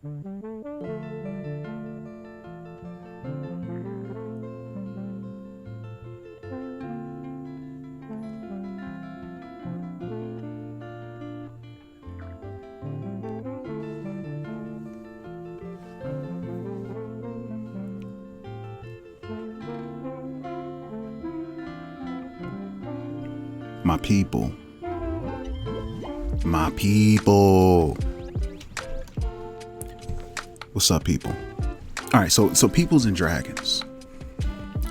My people. My people. What's up, people? All right, so Peoplz Dragons.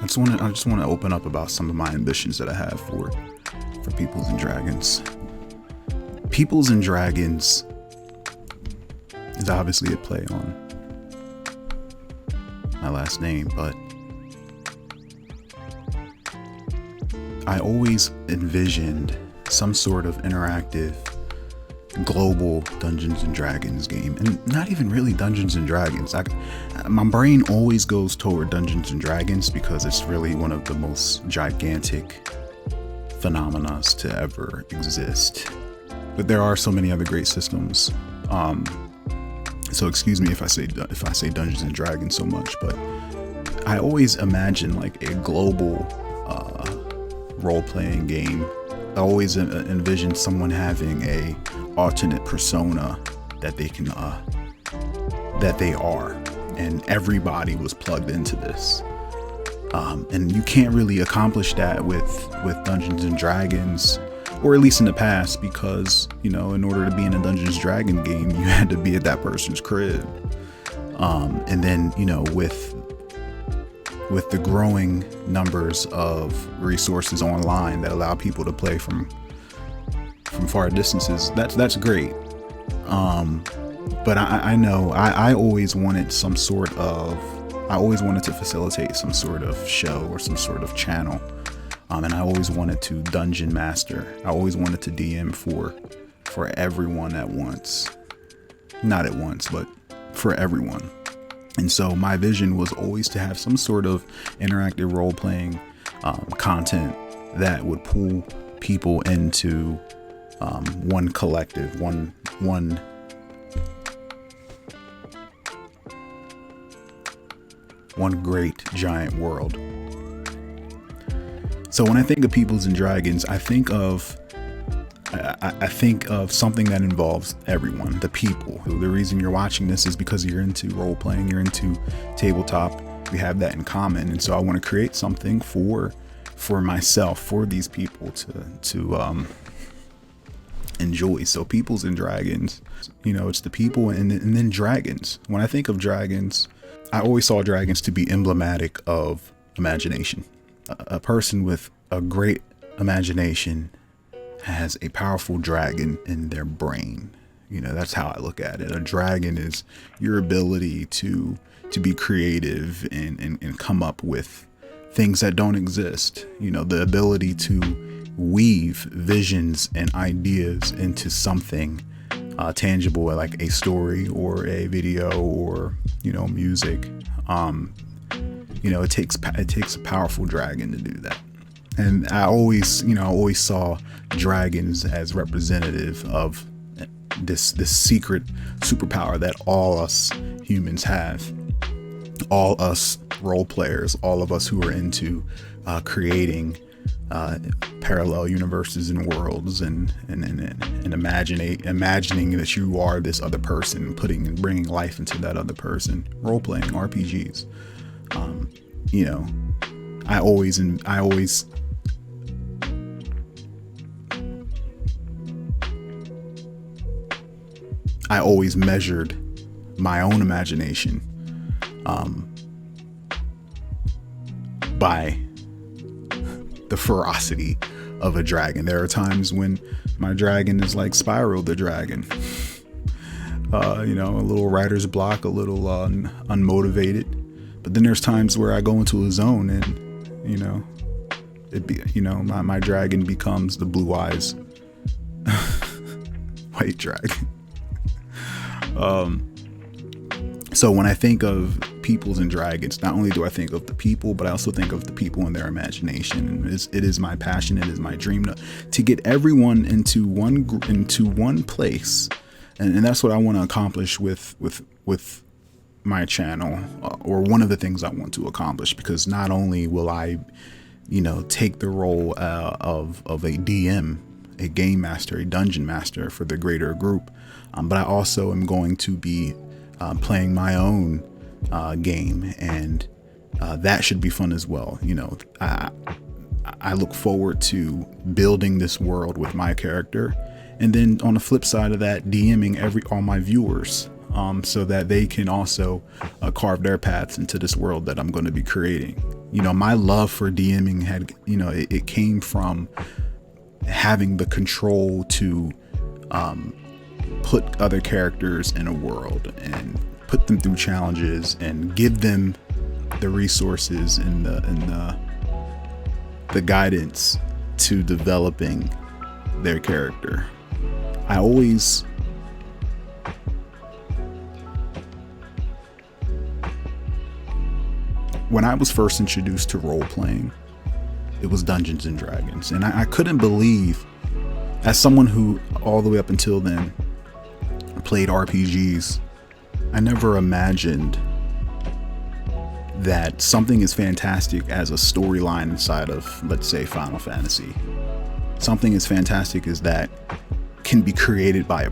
I just want to open up about some of my ambitions that I have for Peoplz Dragons. Peoplz Dragons is obviously a play on my last name, but I always envisioned some sort of interactive global Dungeons and Dragons game, and not even really Dungeons and Dragons. My brain always goes toward Dungeons and Dragons because it's really one of the most gigantic phenomena to ever exist. But there are so many other great systems. So excuse me if I say Dungeons and Dragons so much, but I always imagine like a global role-playing game. I always envision someone having a alternate persona that they can that they are, and everybody was plugged into this, and you can't really accomplish that with Dungeons and Dragons, or at least in the past, because in order to be in a Dungeons and Dragon game you had to be at that person's crib, and then with the growing numbers of resources online that allow people to play from far distances, that's great. But I know I always wanted to facilitate some sort of show or some sort of channel, and I always wanted to dungeon master. I always wanted to DM for everyone at once, not at once, but for everyone. And so my vision was always to have some sort of interactive role-playing content that would pull people into one collective, one great giant world. So when I think of Peoplz Dragons, I think of something that involves everyone, the people. The reason you're watching this is because you're into role playing, you're into tabletop. We have that in common, and so I want to create something for myself, for these people to enjoy. So Peoplz Dragons, it's the people and then dragons. When I think of dragons, I always saw dragons to be emblematic of imagination. A person with a great imagination has a powerful dragon in their brain. That's how I look at it. A dragon is your ability to be creative and come up with things that don't exist. The ability to weave visions and ideas into something tangible, like a story or a video or music. It takes a powerful dragon to do that. And I always saw dragons as representative of this secret superpower that all us humans have, all us role players, all of us who are into creating parallel universes and worlds, and imagining that you are this other person, bringing life into that other person. Role playing RPGs. I always measured my own imagination by the ferocity of a dragon. There are times when my dragon is like Spyro the Dragon, a little writer's block, a little unmotivated. But then there's times where I go into a zone and my dragon becomes the blue eyes white dragon. So when I think of Peoplz Dragons, not only do I think of the people, but I also think of the people and their imagination. And it is my passion, it is my dream to get everyone into one place, and that's what I want to accomplish with with my channel, or one of the things I want to accomplish, because not only will I, take the role of a DM, a game master, a dungeon master for the greater group, but I also am going to be playing my own game, and that should be fun as well. I look forward to building this world with my character, and then on the flip side of that, DMing all my viewers, so that they can also carve their paths into this world that I'm going to be creating. My love for DMing had, it came from having the control to put other characters in a world and put them through challenges and give them the resources and the guidance to developing their character. When I was first introduced to role playing, it was Dungeons and Dragons, and I couldn't believe, as someone who all the way up until then played RPGs, I never imagined that something as fantastic as a storyline inside of, let's say, Final Fantasy, something as fantastic as that can be created by a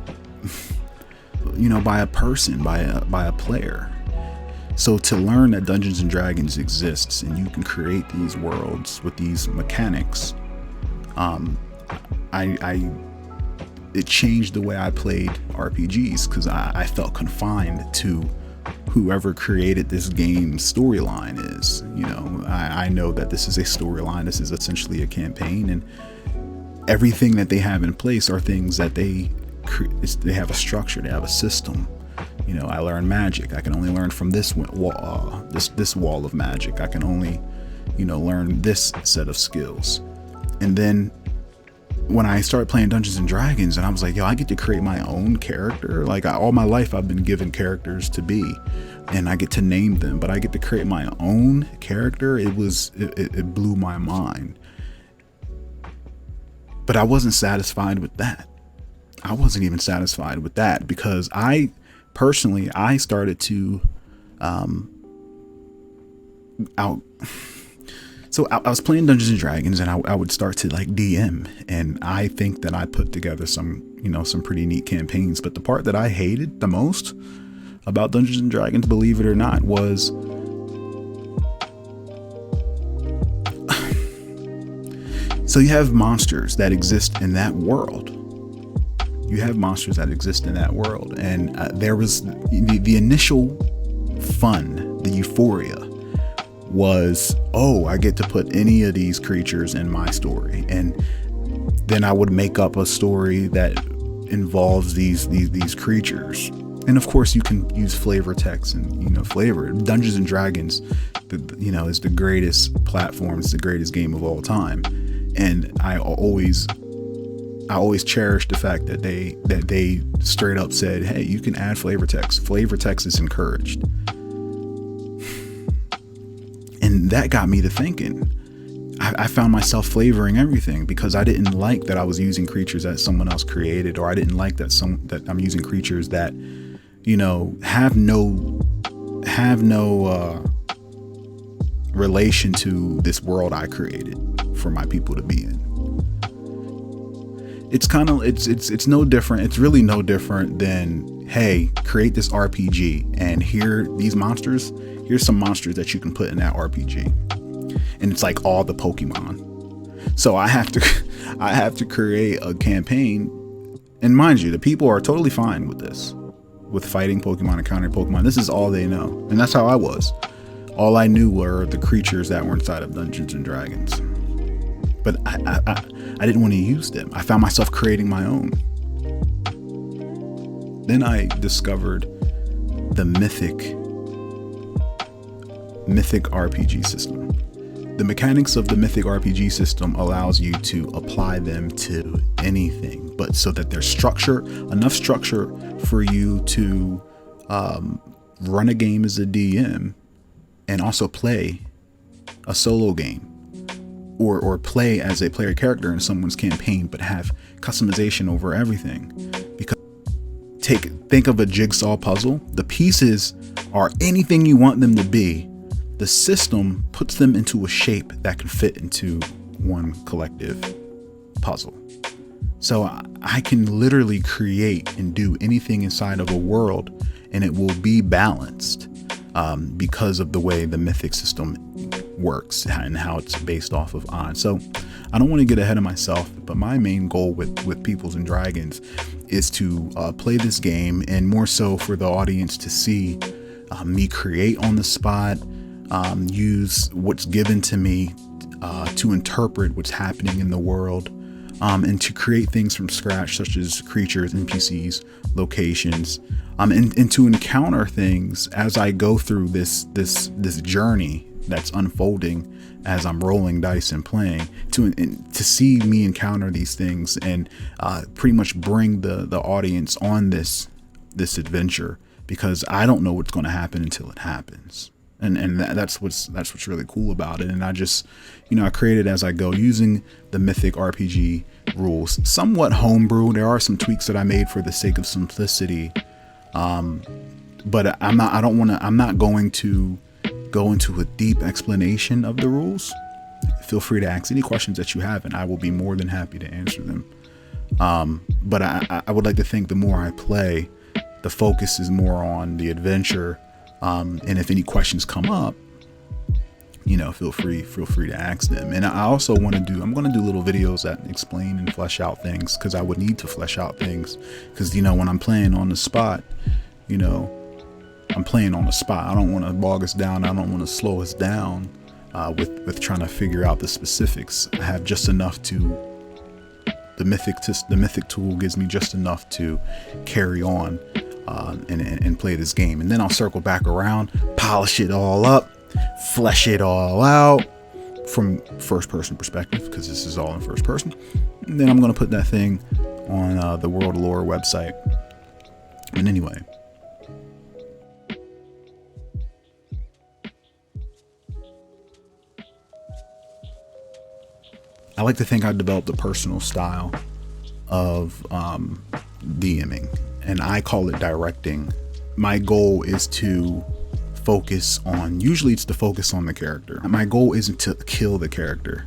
person, by a player. So to learn that Dungeons and Dragons exists and you can create these worlds with these mechanics, it changed the way I played RPGs, because I felt confined to whoever created this game's storyline is. I know that this is a storyline, this is essentially a campaign, and everything that they have in place are things that they have a structure, they have a system. I learn magic. I can only learn from this wall, this wall of magic. I can only, learn this set of skills. And then when I started playing Dungeons and Dragons, and I was like, I get to create my own character. Like, all my life I've been given characters to be, and I get to name them, but I get to create my own character. It blew my mind. But I wasn't satisfied with that. I wasn't even satisfied with that, because I started to so I was playing Dungeons and Dragons, and I would start to like DM, and I think that I put together some pretty neat campaigns. But the part that I hated the most about Dungeons and Dragons, believe it or not, was so you have monsters that exist in that world. And there was the initial fun, the euphoria was, I get to put any of these creatures in my story, and then I would make up a story that involves these creatures. And of course, you can use flavor text and flavor. Dungeons and Dragons, is the greatest platform. It's the greatest game of all time, and I always cherish the fact that they straight up said, hey, you can add flavor text. Flavor text is encouraged. And that got me to thinking. I found myself flavoring everything, because I didn't like that I was using creatures that someone else created, or I didn't like that I'm using creatures that, have no relation to this world I created for my people to be in. It's no different. It's really no different than, hey, create this RPG, and here's some monsters that you can put in that RPG. And it's like all the Pokemon. So I have to create a campaign. And mind you, the people are totally fine with this, with fighting Pokemon and countering Pokemon. This is all they know. And that's how I was. All I knew were the creatures that were inside of Dungeons and Dragons. But I didn't want to use them. I found myself creating my own. Then I discovered the mythic RPG system. The mechanics of the mythic RPG system allows you to apply them to anything, but so that there's enough structure for you to run a game as a DM, and also play a solo game, or play as a player character in someone's campaign, but have customization over everything. Because think of a jigsaw puzzle. The pieces are anything you want them to be. The system puts them into a shape that can fit into one collective puzzle. So I can literally create and do anything inside of a world, and it will be balanced because of the way the mythic system works and how it's based off of odds. So I don't want to get ahead of myself, but my main goal with Peoplz Dragons is to play this game, and more so for the audience to see me create on the spot, use what's given to me to interpret what's happening in the world, and to create things from scratch, such as creatures, NPCs, locations, and to encounter things as I go through this journey that's unfolding as I'm rolling dice and playing, to see me encounter these things and pretty much bring the audience on this adventure, because I don't know what's going to happen until it happens. And that's what's really cool about it. And I just, I created as I go using the Mythic RPG rules, somewhat homebrew. There are some tweaks that I made for the sake of simplicity. But I'm not going to go into a deep explanation of the rules. Feel free to ask any questions that you have, and I will be more than happy to answer them. But I would like to think the more I play, the focus is more on the adventure. And if any questions come up, feel free to ask them. And I also I'm going to do little videos that explain and flesh out things, because I would need to flesh out things, because, when I'm playing on the spot, I'm playing on the spot. I don't want to bog us down. I don't want to slow us down with trying to figure out the specifics. I have just enough to, the mythic tool gives me just enough to carry on and play this game. And then I'll circle back around, polish it all up, flesh it all out from first person perspective, because this is all in first person. And then I'm going to put that thing on the World Lore website. And anyway, I like to think I developed a personal style of DMing, and I call it directing. My goal is to focus on, usually it's to focus on the character. My goal isn't to kill the character.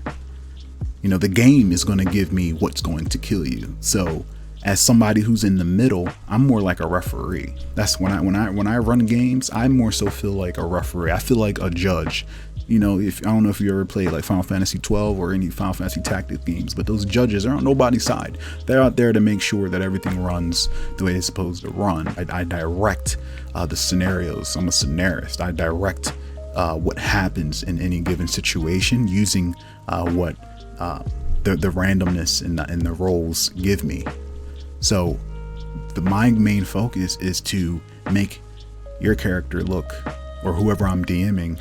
The game is going to give me what's going to kill you. So as somebody who's in the middle, I'm more like a referee. That's when I run games, I more so feel like a referee. I feel like a judge. If I don't know if you ever played like Final Fantasy 12 or any Final Fantasy Tactics games, but those judges are on nobody's side. They're out there to make sure that everything runs the way it's supposed to run. I direct the scenarios. I'm a scenarist. I direct what happens in any given situation using what the randomness and the roles give me. So my main focus is to make your character look, or whoever I'm DMing,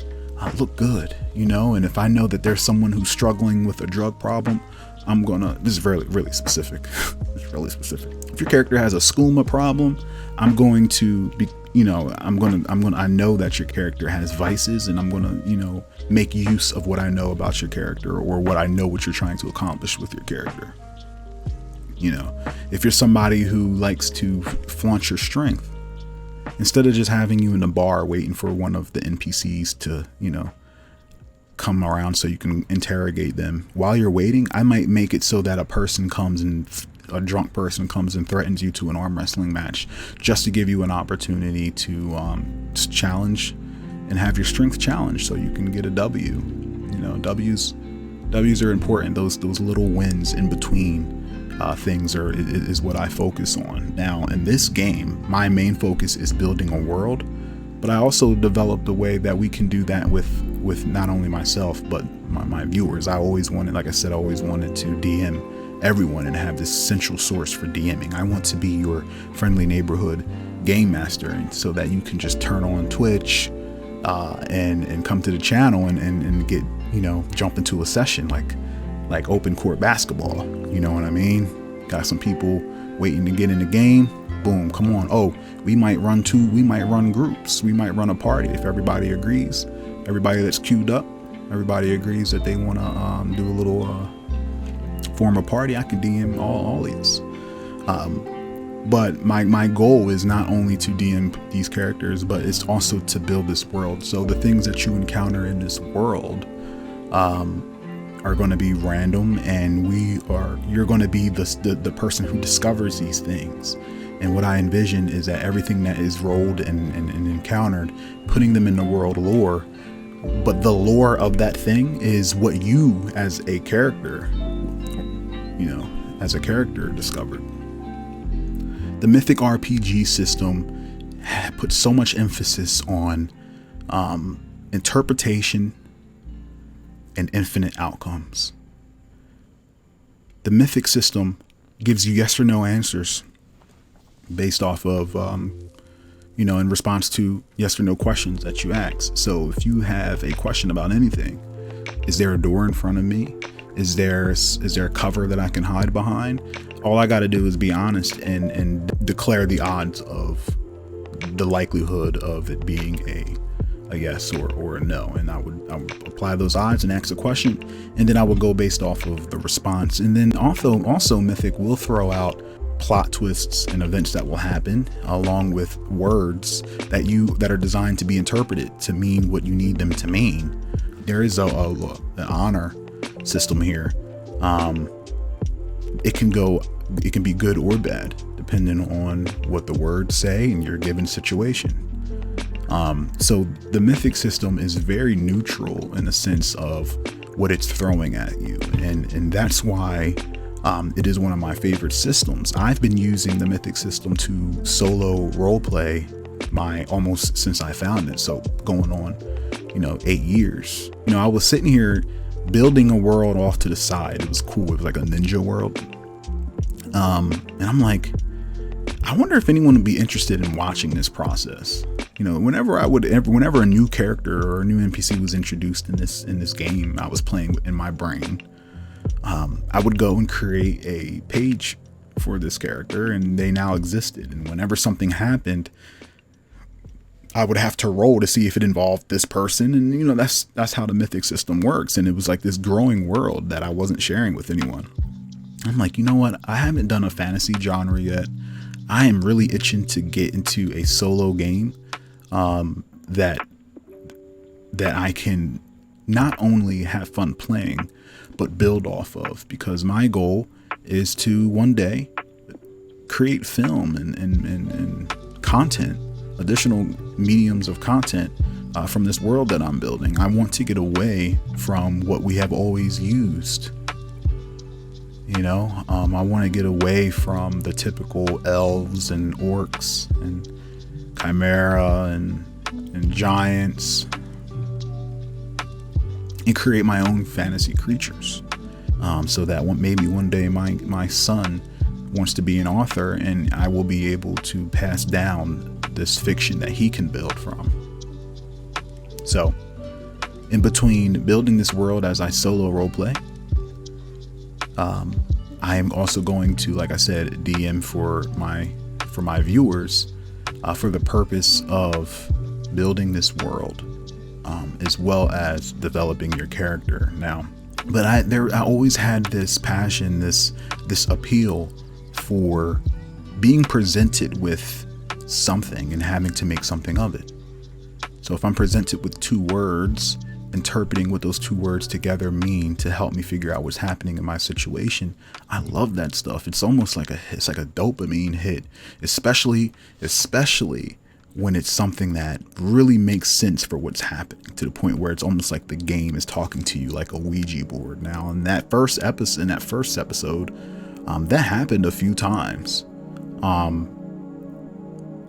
look good, and if I know that there's someone who's struggling with a drug problem, this is really specific. It's really specific. If your character has a skooma problem, I'm going to be, I know that your character has vices, and I'm going to, make use of what I know about your character, or what I know what you're trying to accomplish with your character. If you're somebody who likes to flaunt your strength, instead of just having you in a bar waiting for one of the NPCs to, come around so you can interrogate them, while you're waiting, I might make it so that a drunk person comes and threatens you to an arm wrestling match, just to give you an opportunity to challenge and have your strength challenged, so you can get a W. W's are important. Those little wins in between things is what I focus on. Now in this game, my main focus is building a world, but I also developed a way that we can do that with not only myself but my viewers. I always wanted to DM everyone and have this central source for DMing. I want to be your friendly neighborhood game master, and so that you can just turn on Twitch and come to the channel and get, jump into a session like open court basketball. You know what I mean? Got some people waiting to get in the game. Boom, come on. Oh, we might run groups. We might run a party if everybody agrees. Everybody that's queued up, everybody agrees that they want to do a little form a party. I can DM all these. But my goal is not only to DM these characters, but it's also to build this world. So the things that you encounter in this world are going to be random, and you're going to be the person who discovers these things. And what I envision is that everything that is rolled and encountered, putting them in the world lore, but the lore of that thing is what you as a character, discovered. The Mythic RPG system puts so much emphasis on interpretation and infinite outcomes. The Mythic system gives you yes or no answers based off of, in response to yes or no questions that you ask. So if you have a question about anything, is there a door in front of me? Is there a cover that I can hide behind? All I got to do is be honest and declare the odds of the likelihood of it being a yes or a no. And I would apply those odds and ask a question, and then I would go based off of the response. And then also Mythic will throw out plot twists and events that will happen, along with words that are designed to be interpreted to mean what you need them to mean. There is an honor system here. It can be good or bad depending on what the words say in your given situation. So the Mythic system is very neutral in the sense of what it's throwing at you, and that's why it is one of my favorite systems. I've been using the Mythic system to solo roleplay almost since I found it. So going on, 8 years. I was sitting here building a world off to the side. It was cool. It was like a ninja world. And I'm like, I wonder if anyone would be interested in watching this process. Whenever a new character or a new NPC was introduced in this game I was playing in my brain, I would go and create a page for this character, and they now existed. And whenever something happened, I would have to roll to see if it involved this person. And that's how the Mythic system works. And it was like this growing world that I wasn't sharing with anyone. I'm like, you know what? I haven't done a fantasy genre yet. I am really itching to get into a solo game that I can not only have fun playing, but build off of, because my goal is to one day create film and content, additional mediums of content from this world that I'm building. I want to get away from what we have always used. I want to get away from the typical elves and orcs and chimera and giants, and create my own fantasy creatures, so that maybe one day my son wants to be an author, and I will be able to pass down this fiction that he can build from. So in between building this world as I solo roleplay, I am also going to, like I said, DM for my viewers, for the purpose of building this world, as well as developing your character. Now, but I always had this passion, this appeal for being presented with something and having to make something of it. So if I'm presented with 2 words, interpreting what those 2 words together mean to help me figure out what's happening in my situation, I love that stuff. It's almost like a dopamine hit, especially when it's something that really makes sense for what's happening, to the point where it's almost like the game is talking to you like a Ouija board. Now, in that first episode, that happened a few times,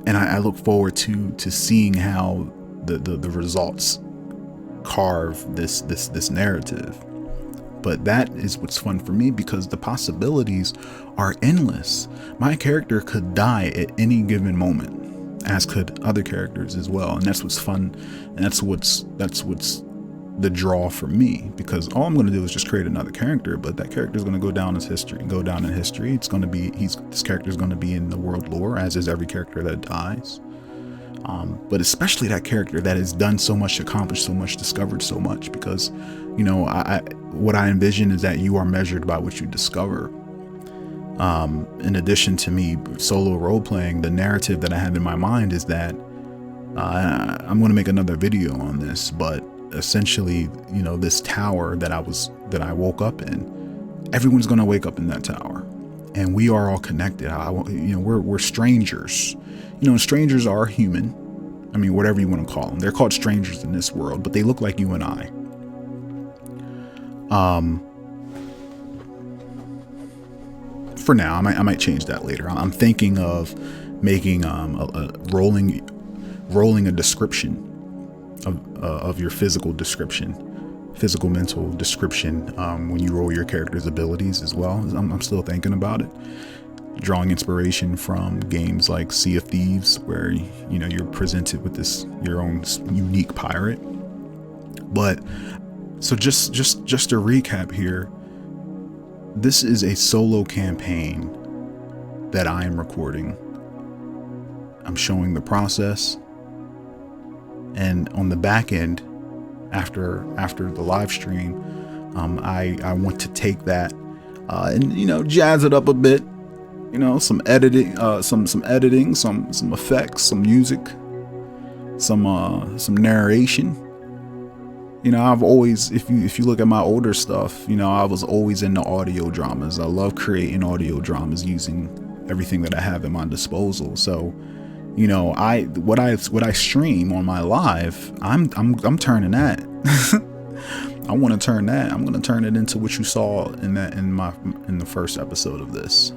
and I look forward to seeing how the results carve this narrative. But that is what's fun for me, because the possibilities are endless. My character could die at any given moment, as could other characters as well, and that's what's fun, and that's what's the draw for me, because all I'm going to do is just create another character, but that character is going to go down in history. It's going to be this character is going to be in the world lore, as is every character that dies. But especially that character that has done so much, accomplished so much, discovered so much, because what I envision is that you are measured by what you discover. In addition to me solo role playing, the narrative that I have in my mind is that I'm going to make another video on this, but essentially, you know, this tower that I woke up in, everyone's going to wake up in that tower, and we are all connected. You know, we're strangers. You know, strangers are human. I mean, whatever you want to call them. They're called strangers in this world, but they look like you and I. For now, I might change that later. I'm thinking of making rolling a description of your physical mental description when you roll your character's abilities as well. I'm still thinking about it, drawing inspiration from games like Sea of Thieves, where you know you're presented with your own unique pirate. But so just to recap here, this is a solo campaign that I am recording. I'm showing the process, and on the back end, after the live stream, I want to take that and, you know, jazz it up a bit. You know, some editing, some effects, some music, some narration. You know, I've always, if you look at my older stuff, you know, I was always into audio dramas. I love creating audio dramas using everything that I have at my disposal. So, you know, what I stream on my live, I'm turning that. I want to turn that. I'm going to turn it into what you saw in the first episode of this.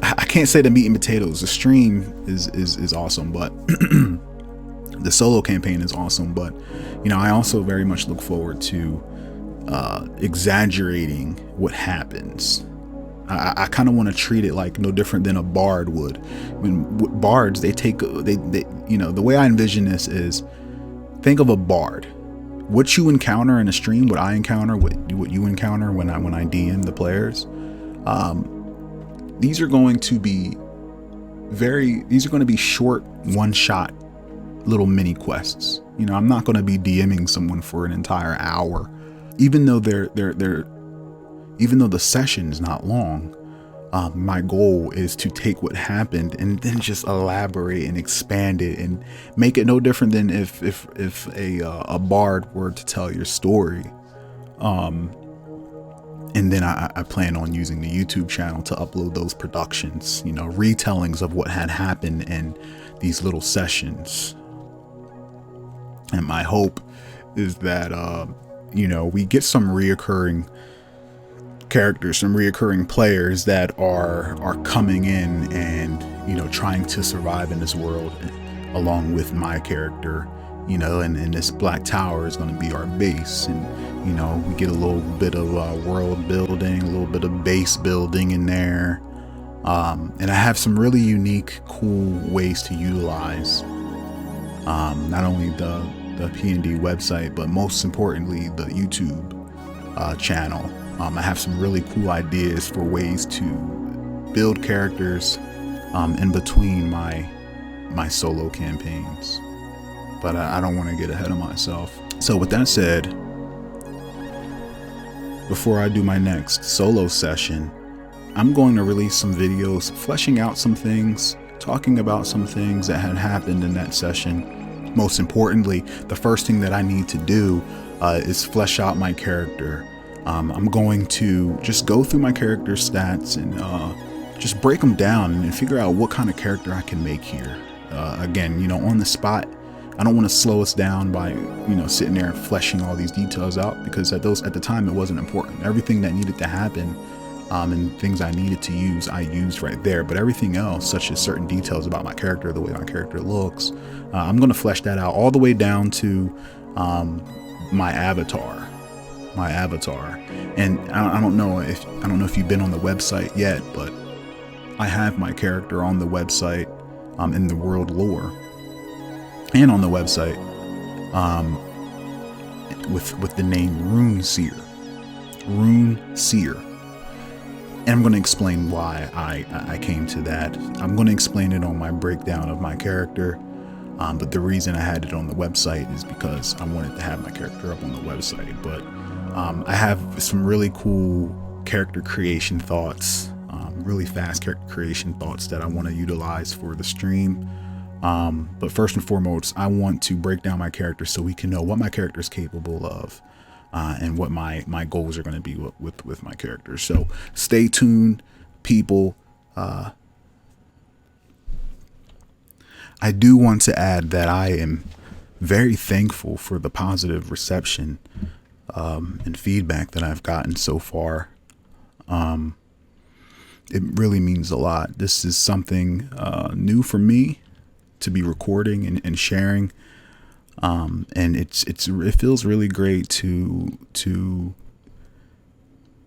I can't say the meat and potatoes. The stream is awesome, but the solo campaign is awesome. But, you know, I also very much look forward to exaggerating what happens. I kind of want to treat it like no different than a bard would. When bards, they you know, the way I envision this is, think of a bard. What you encounter in a stream, what I encounter, what you encounter when I DM the players, these are going to be short, one-shot little mini quests. You know, I'm not going to be DMing someone for an entire hour, even though even though the session is not long. My goal is to take what happened and then just elaborate and expand it and make it no different than if a bard were to tell your story. And then I plan on using the YouTube channel to upload those productions, you know, retellings of what had happened in these little sessions. And my hope is that, you know, we get some reoccurring characters, some reoccurring players that are coming in and, you know, trying to survive in this world along with my character, you know, and this Black Tower is going to be our base. And, you know, we get a little bit of world building, a little bit of base building in there. And I have some really unique, cool ways to utilize not only the P&D website, but most importantly, the YouTube channel. I have some really cool ideas for ways to build characters in between my solo campaigns. But I don't want to get ahead of myself. So with that said, before I do my next solo session, I'm going to release some videos fleshing out some things, talking about some things that had happened in that session. Most importantly, the first thing that I need to do is flesh out my character. I'm going to just go through my character stats and just break them down and figure out what kind of character I can make here. Again, you know, on the spot, I don't want to slow us down by, you know, sitting there and fleshing all these details out, because at the time it wasn't important. Everything that needed to happen and things I needed to use, I used right there. But everything else, such as certain details about my character, the way my character looks, I'm going to flesh that out all the way down to my avatar. And I don't know if you've been on the website yet, but I have my character on the website in the world lore, and on the website with the name Rune Seer. And I'm going to explain why I came to that. I'm going to explain it on my breakdown of my character. But the reason I had it on the website is because I wanted to have my character up on the website. But I have some really cool character creation thoughts, really fast character creation thoughts that I want to utilize for the stream. But first and foremost, I want to break down my character so we can know what my character is capable of, and what my goals are going to be with my character. So stay tuned, people. I do want to add that I am very thankful for the positive reception and feedback that I've gotten so far. It really means a lot. This is something new for me to be recording and sharing, and it feels really great to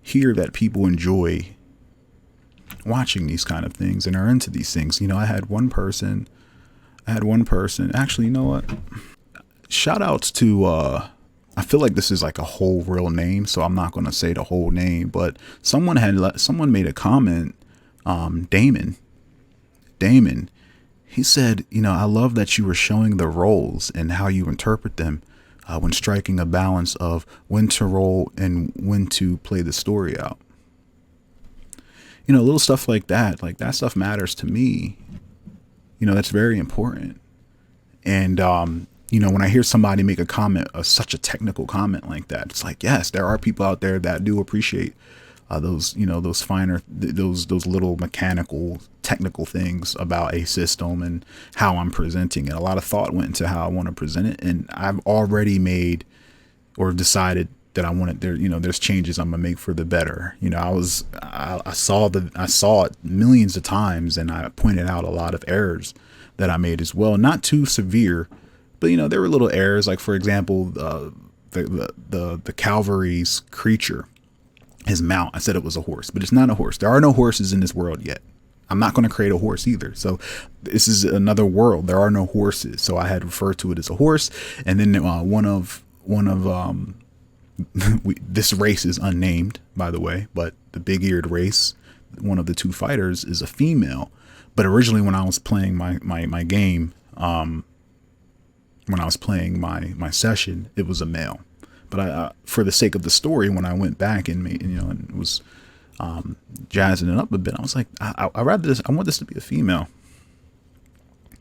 hear that people enjoy watching these kind of things and are into these things. You know, I had one person actually, you know what, shout outs to I feel like this is like a whole real name, so I'm not going to say the whole name, but someone made a comment. Damon, he said, you know, I love that you were showing the roles and how you interpret them when striking a balance of when to roll and when to play the story out. You know, little stuff like that stuff matters to me. You know, that's very important. And, you know, when I hear somebody make a comment, such a technical comment like that, it's like, yes, there are people out there that do appreciate those, you know, those finer, those little mechanical, technical things about a system and how I'm presenting it. A lot of thought went into how I want to present it, and I've already made or decided that I want it there. You know, there's changes I'm gonna make for the better. You know, I saw it millions of times, and I pointed out a lot of errors that I made as well. Not too severe, but you know, there were little errors. Like, for example, the cavalry's creature, his mount, I said it was a horse, but it's not a horse. There are no horses in this world yet. I'm not going to create a horse either. So this is another world. There are no horses. So I had referred to it as a horse. And then this race is unnamed, by the way, but the big-eared race, one of the two fighters, is a female. But originally, when I was playing my game, when I was playing my session, it was a male. But I, for the sake of the story, when I went back and made, you know, and was jazzing it up a bit, I was like, I want this to be a female.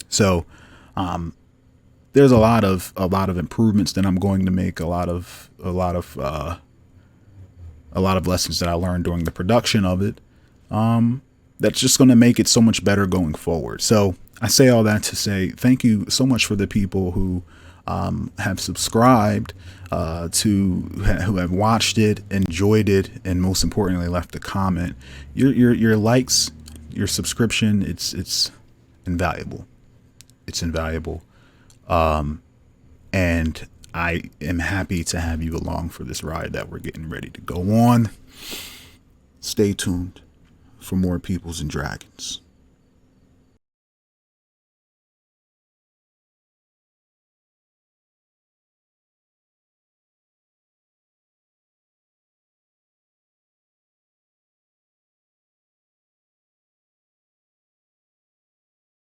So there's a lot of improvements that I'm going to make, a lot of lessons that I learned during the production of it. That's just going to make it so much better going forward. So I say all that to say thank you so much for the people who have subscribed, who have watched it, enjoyed it, and most importantly left a comment. Your likes, your subscription, it's invaluable. It's invaluable. And I am happy to have you along for this ride that we're getting ready to go on. Stay tuned for more Peoplz and Dragons.